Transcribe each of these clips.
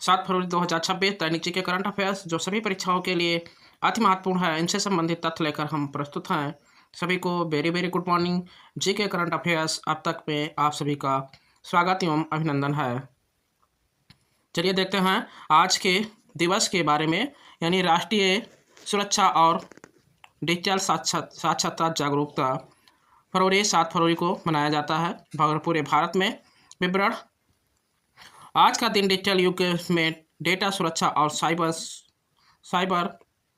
7 फरवरी 2026 दैनिक GK current affairs जो सभी परीक्षाओं के लिए अति महत्वपूर्ण है, इनसे संबंधित तथ्य लेकर हम प्रस्तुत हैं। सभी को very very good morning. GK current affairs अब तक में आप सभी का स्वागत एवं अभिनंदन है। चलिए देखते हैं आज के दिवस के बारे में, यानी राष्ट्रीय सुरक्षा और डिजिटल साक्षरता जागरूकता 7 फरवरी को मनाया जाता है पूरे भारत में। विवरण: आज का दिन डिजिटल युग में डेटा सुरक्षा और साइबर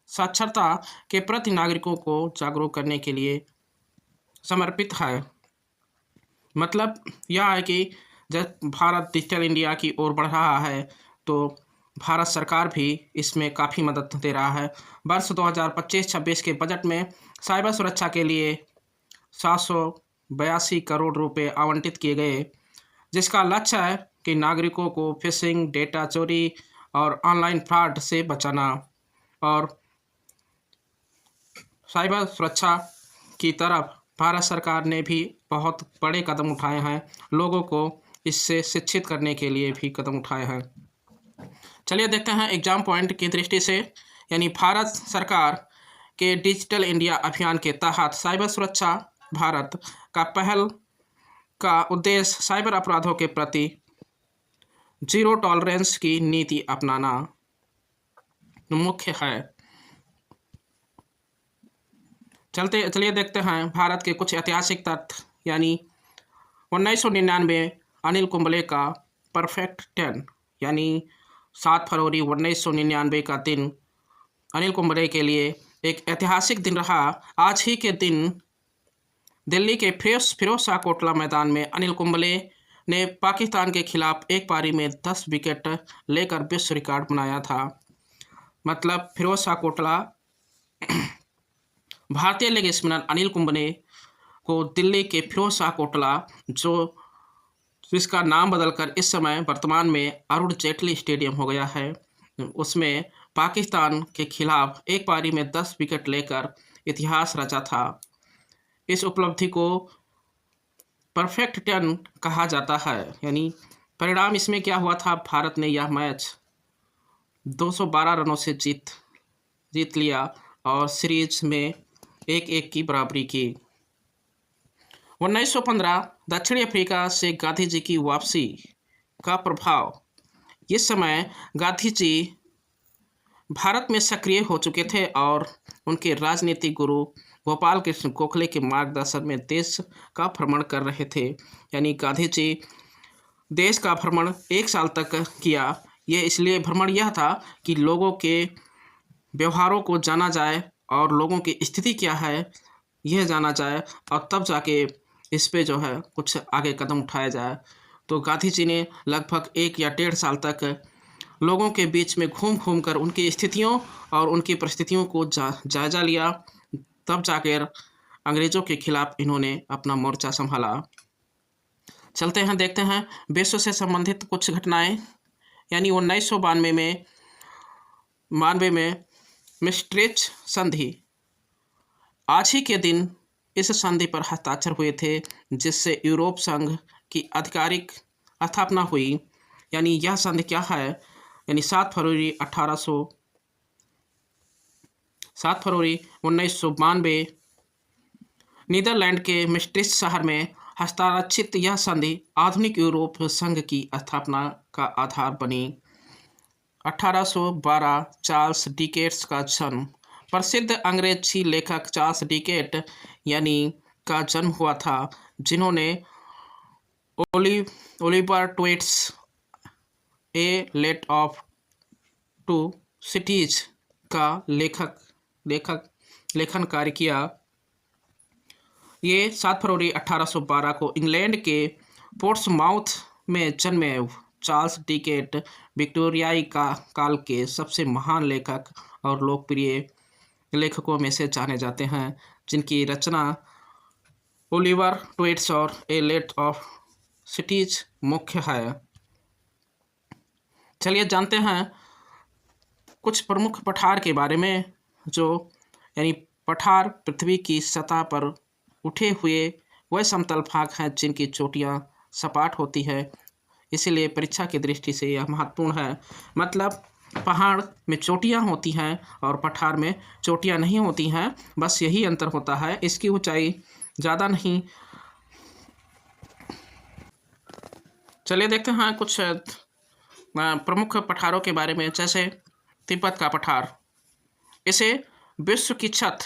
साक्षरता के प्रति नागरिकों को जागरूक करने के लिए समर्पित है। मतलब यह है कि जब भारत डिजिटल इंडिया की ओर बढ़ रहा है तो भारत सरकार भी इसमें काफ़ी मदद दे रहा है। वर्ष 2025-26 के बजट में साइबर सुरक्षा के लिए 782 करोड़ रुपए आवंटित किए गए, जिसका लक्ष्य है कि नागरिकों को फिशिंग, डेटा चोरी और ऑनलाइन फ्रॉड से बचाना और साइबर सुरक्षा की तरफ भारत सरकार ने भी बहुत बड़े कदम उठाए हैं। लोगों को इससे शिक्षित करने के लिए भी कदम उठाए हैं। चलिए देखते हैं एग्जाम पॉइंट की दृष्टि से, यानी भारत सरकार के डिजिटल इंडिया अभियान के तहत साइबर सुरक्षा भारत का पहल का उद्देश्य साइबर अपराधों के प्रति जीरो टॉलरेंस की नीति अपनाना मुख्य है। चलिए देखते हैं भारत के कुछ ऐतिहासिक तथ्य, यानी 1999 अनिल कुंबले का परफेक्ट 10, यानी 7 फरवरी 1999 का दिन अनिल कुंबले के लिए एक ऐतिहासिक दिन रहा। आज ही के दिन दिल्ली के फिरोज शाह कोटला मैदान में अनिल कुंबले ने पाकिस्तान के खिलाफ एक पारी में 10 विकेट लेकर विश्व रिकॉर्ड बनाया था। मतलब फिरोज शाह कोटला भारतीय लेग स्पिनर अनिल कुंबले को दिल्ली के फिरोज शाह कोटला, जो जिसका नाम बदलकर इस समय वर्तमान में अरुण जेटली स्टेडियम हो गया है, उसमें पाकिस्तान के खिलाफ एक पारी में 10 विकेट लेकर इतिहास रचा था। इस उपलब्धि को परफेक्ट 10 कहा जाता है। यानी परिणाम इसमें क्या हुआ था, भारत ने यह मैच 212 रनों से जीत लिया और सीरीज में 1-1 की बराबरी की। 1915 दक्षिण अफ्रीका से गांधी जी की वापसी का प्रभाव। इस समय गांधी जी भारत में सक्रिय हो चुके थे और उनके राजनीतिक गुरु गोपाल कृष्ण गोखले के मार्गदर्शन में देश का भ्रमण कर रहे थे। यानी गांधी जी देश का भ्रमण 1 साल तक किया। ये इसलिए भ्रमण यह था कि लोगों के व्यवहारों को जाना जाए और लोगों की स्थिति क्या है यह जाना जाए, और तब जाके इस पे जो है कुछ आगे कदम उठाया जाए। तो गांधी जी ने लगभग 1 या 1.5 साल तक लोगों के बीच में घूम कर उनकी स्थितियों और उनकी परिस्थितियों को जायजा लिया। तब जाकर अंग्रेज़ों के खिलाफ इन्होंने अपना मोर्चा संभाला। चलते हैं देखते हैं विश्व से संबंधित कुछ घटनाएं। यानी 1992 में मैस्ट्रिच संधि, आज ही के दिन इस संधि पर हस्ताक्षर हुए थे, जिससे यूरोप संघ की आधिकारिक स्थापना हुई। यानी यह संधि क्या है, यानी 7 फरवरी 1992 नीदरलैंड के मैस्ट्रिच शहर में हस्ताक्षरित यह संधि आधुनिक यूरोप संघ की स्थापना का आधार बनी। 1812 चार्ल्स डिकेन्स का जन्म। प्रसिद्ध अंग्रेजी लेखक चार्ल्स डिकेन्स यानी का जन्म हुआ था, जिन्होंने Oliver Twist a letter of two cities का लेखन कार्य किया। ये 7 फरवरी 1812 को इंग्लैंड के पोर्ट्समाउथ में जन्मे चार्ल्स डिकेन्स विक्टोरियाई काल के सबसे महान लेखक और लोकप्रिय लेखकों में से जाने जाते हैं, जिनकी रचना ओलिवर ट्विस्ट और ए लेटर ऑफ सिटीज मुख्य है। चलिए जानते हैं कुछ प्रमुख पठार के बारे में, जो यानी पठार पृथ्वी की सतह पर उठे हुए वह समतल भाग हैं जिनकी चोटियाँ सपाट होती है। इसीलिए परीक्षा की दृष्टि से यह महत्वपूर्ण है। मतलब पहाड़ में चोटियाँ होती हैं और पठार में चोटियाँ नहीं होती हैं, बस यही अंतर होता है। इसकी ऊंचाई ज़्यादा नहीं। चलिए देखते हैं कुछ प्रमुख पठारों के बारे में। जैसे तिब्बत का पठार, इसे विश्व की छत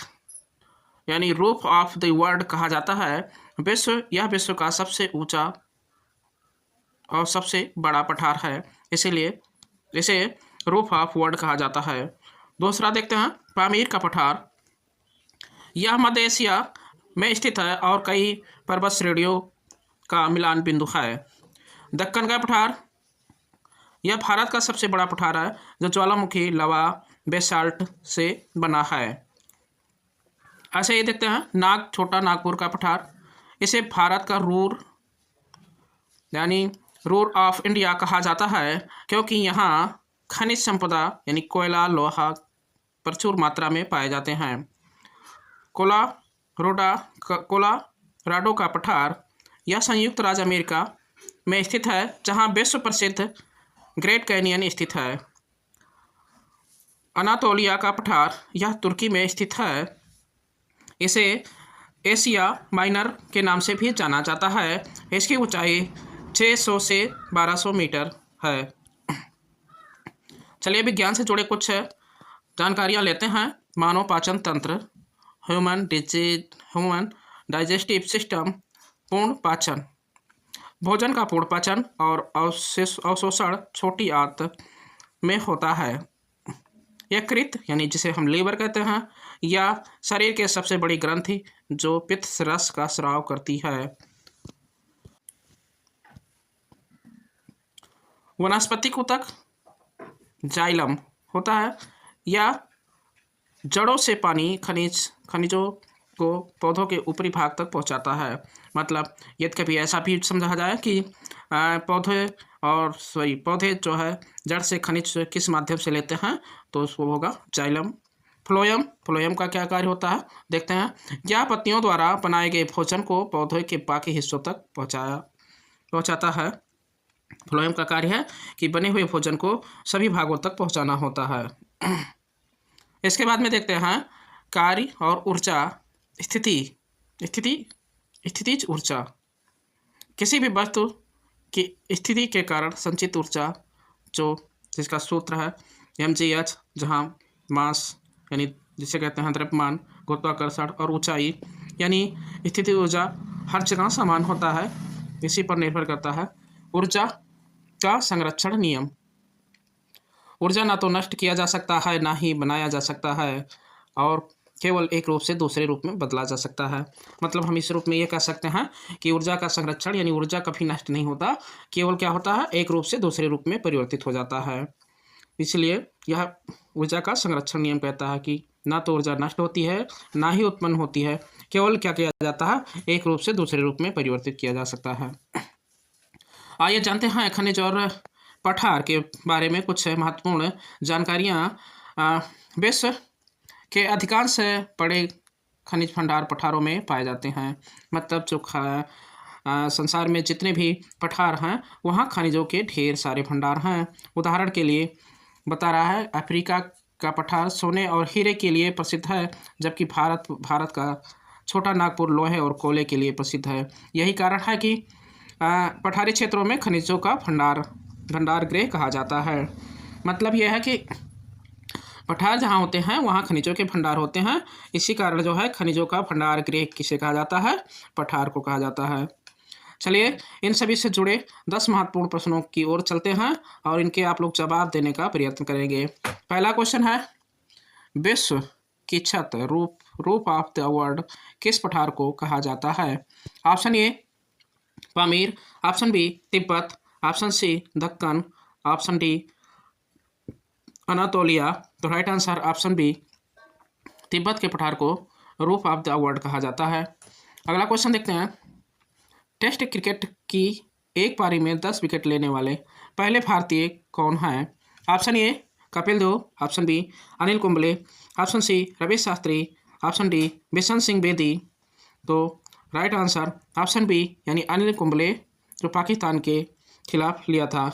यानी रूफ ऑफ द वर्ल्ड कहा जाता है। यह विश्व का सबसे ऊंचा और सबसे बड़ा पठार है, इसीलिए इसे रूफ ऑफ वर्ल्ड कहा जाता है। दूसरा देखते हैं पामीर का पठार। यह मध्य एशिया में स्थित है और कई पर्वत श्रेणियों का मिलान बिंदु है। दक्कन का पठार, यह भारत का सबसे बड़ा पठार है जो ज्वालामुखी लवा बेसाल्ट से बना है। ऐसे ही देखते हैं छोटा नागपुर का पठार। इसे भारत का रूर यानी रूर ऑफ इंडिया कहा जाता है, क्योंकि यहाँ खनिज संपदा यानी कोयला लोहा प्रचुर मात्रा में पाए जाते हैं। कोलोराडो का पठार, यह संयुक्त राज्य अमेरिका में स्थित है, जहाँ विश्व प्रसिद्ध ग्रेट कैनियन स्थित है। अनातोलिया का पठार, यह तुर्की में स्थित है। इसे एशिया माइनर के नाम से भी जाना जाता है। इसकी ऊंचाई 600 से 1200 मीटर है। चलिए विज्ञान से जुड़े कुछ जानकारियाँ लेते हैं। मानव पाचन तंत्र, ह्यूमन डाइजेस्टिव सिस्टम, पूर्ण पाचन, भोजन का पूर्ण पाचन और अवशोषण छोटी आंत में होता है। यकृत यानी जिसे हम लीवर कहते हैं, या शरीर के सबसे बड़ी ग्रंथि जो पित्त रस का स्राव करती है। वनस्पतिक ऊतक जाइलम होता है, या जड़ों से पानी खनिजों को पौधों के ऊपरी भाग तक पहुंचाता है। मतलब यदि कभी ऐसा भी समझा जाए कि पौधे जो है जड़ से खनिज किस माध्यम से लेते हैं, तो उसको होगा जाइलम। फ्लोएम का क्या कार्य होता है देखते हैं। यह पत्तियों द्वारा बनाए गए भोजन को पौधे के बाकी हिस्सों तक पहुंचाता है। फ्लोएम का कार्य है कि बने हुए भोजन को सभी भागों तक पहुंचाना होता है। इसके बाद में देखते हैं कार्य और ऊर्जा स्थितिज ऊर्जा। किसी भी वस्तु की स्थिति के कारण संचित ऊर्जा, जिसका सूत्र है mgh, जहाँ मास यानी जिसे कहते हैं द्रव्यमान, गुरुत्वाकर्षण और ऊंचाई यानी स्थिति ऊर्जा हर जगह समान होता है, इसी पर निर्भर करता है। ऊर्जा का संरक्षण नियम, ऊर्जा ना तो नष्ट किया जा सकता है ना ही बनाया जा सकता है, और केवल एक रूप से दूसरे रूप में बदला जा सकता है। मतलब हम इस रूप में ये कह सकते हैं कि ऊर्जा का संरक्षण यानी ऊर्जा कभी नष्ट नहीं होता, केवल क्या होता है, एक रूप से दूसरे रूप में परिवर्तित हो जाता है। इसलिए यह ऊर्जा का संरक्षण नियम कहता है कि ना तो ऊर्जा नष्ट होती है ना ही उत्पन्न होती है, केवल क्या किया जाता है, एक रूप से दूसरे रूप में परिवर्तित किया जा सकता है। आइए जानते हैं खनिज और पठार के बारे में कुछ महत्वपूर्ण जानकारियाँ। विश्व के अधिकांश बड़े खनिज भंडार पठारों में पाए जाते हैं। मतलब जो संसार में जितने भी पठार हैं वहाँ खनिजों के ढेर सारे भंडार हैं। उदाहरण के लिए बता रहा है, अफ्रीका का पठार सोने और हीरे के लिए प्रसिद्ध है, जबकि भारत का छोटा नागपुर लोहे और कोयले के लिए प्रसिद्ध है। यही कारण है कि पठारी क्षेत्रों में खनिजों का भंडार गृह कहा जाता है। मतलब यह है कि पठार जहाँ होते हैं वहाँ खनिजों के भंडार होते हैं, इसी कारण जो है खनिजों का भंडार गृह किसे कहा जाता है, पठार को कहा जाता है। चलिए इन सभी से जुड़े 10 महत्वपूर्ण प्रश्नों की ओर चलते हैं और इनके आप लोग जवाब देने का प्रयत्न करेंगे। पहला क्वेश्चन है, विश्व की छत रूफ ऑफ द वर्ल्ड किस पठार को कहा जाता है? Option A Pamir, option B Tibet, option C Deccan, option D Anatolia. तो right answer option B Tibet के पठार को रूफ ऑफ द वर्ल्ड कहा जाता है। अगला क्वेश्चन देखते हैं, टेस्ट क्रिकेट की एक पारी में 10 विकेट लेने वाले पहले भारतीय कौन हैं? Option A Kapil Dev, option B Anil Kumble, option C Ravi Shastri, option D Bishan Singh Bedi. तो राइट आंसर ऑप्शन बी यानी अनिल कुंबले जो पाकिस्तान के खिलाफ लिया था।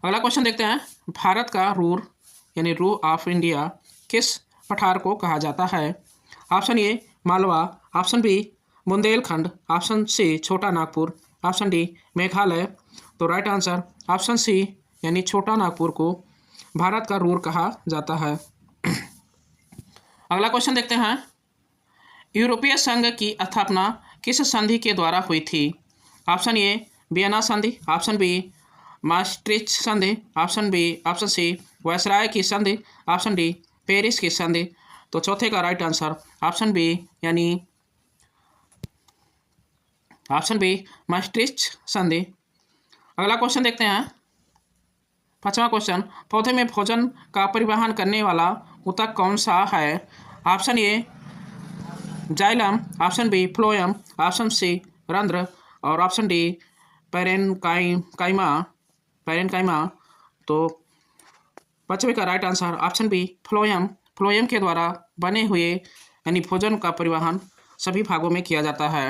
अगला क्वेश्चन देखते हैं, भारत का रूर यानी रू ऑफ इंडिया किस पठार को कहा जाता है? Option A Malwa, option B Bundelkhand, option C Chota Nagpur, option D Meghalaya. तो राइट आंसर ऑप्शन सी यानी छोटा नागपुर को भारत का रूर कहा जाता है। अगला क्वेश्चन देखते हैं, यूरोपीय संघ की स्थापना किस संधि के द्वारा हुई थी? ऑप्शन ए वियना संधि, ऑप्शन बी maastricht संधि, ऑप्शन सी वायसराय की संधि, ऑप्शन डी पेरिस की संधि। तो चौथे का राइट आंसर ऑप्शन बी यानी ऑप्शन बी maastricht संधि। अगला क्वेश्चन देखते हैं, पांचवा क्वेश्चन, पौधे में भोजन का परिवहन करने वाला ऊतक कौन सा है? Option A xylem, option B phloem, option C रंध्र और ऑप्शन डी पैरेनकाइमा। तो पांचवे का right answer option B phloem के द्वारा बने हुए यानी भोजन का परिवहन सभी भागों में किया जाता है।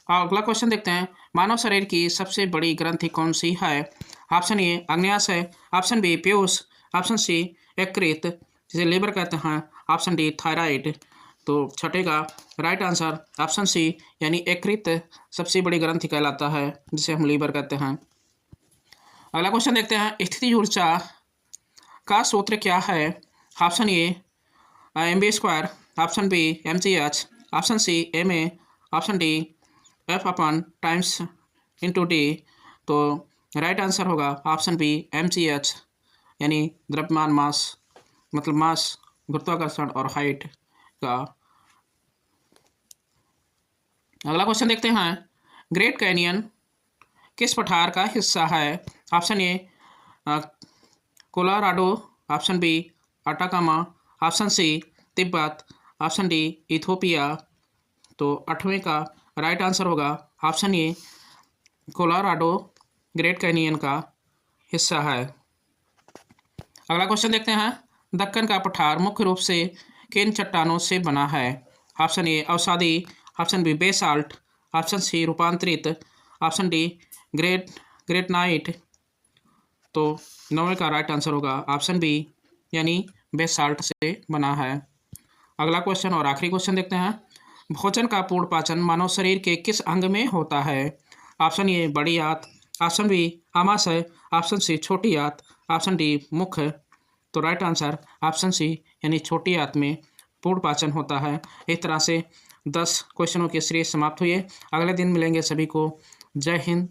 और अगला क्वेश्चन देखते हैं, मानव शरीर की सबसे बड़ी ग्रंथि कौन सी है? ऑप्शन ए अग्न्याशय, ऑप्शन बी पीयूष, ऑप्शन सी यकृत जिसे लीवर कहते हैं, ऑप्शन डी थायराइड। तो छठे का राइट आंसर ऑप्शन सी यानी यकृत सबसे बड़ी ग्रंथि कहलाता है जिसे हम लीवर कहते हैं। अगला क्वेश्चन देखते हैं, स्थिति ऊर्जा का सूत्र क्या है? Option A mv², option B mgh, option C ma, option D F times into D. तो राइट आंसर होगा ऑप्शन बी mgh यानी द्रव्यमान मास मतलब मास गुरुत्वाकर्षण और हाइट का। अगला क्वेश्चन देखते हैं, ग्रेट कैनियन किस पठार का हिस्सा है? Option A Colorado, option B Atacama, option C Tibet, option D Ethiopia. तो आठवें का राइट आंसर होगा option A Colorado great canyon का हिस्सा है। अगला क्वेश्चन देखते हैं, दक्कन का पठार मुख्य रूप से किन चट्टानों से बना है? ऑप्शन ए अवसादी, option B basalt, option C रूपांतरित, ऑप्शन डी ग्रेनाइट। तो नौवें का राइट आंसर होगा ऑप्शन बी यानी बेसाल्ट से बना है। अगला क्वेश्चन और आखिरी क्वेश्चन देखते हैं, भोजन का पूर्ण पाचन मानव शरीर के किस अंग में होता है? ऑप्शन ए बड़ी आंत, ऑप्शन बी आमाशय, ऑप्शन सी छोटी आंत, ऑप्शन डी मुख। तो राइट आंसर ऑप्शन सी यानी छोटी आंत में पूर्ण पाचन होता है। इस तरह से 10 क्वेश्चनों की सीरीज समाप्त हुई है। अगले दिन मिलेंगे सभी को। जय हिंद,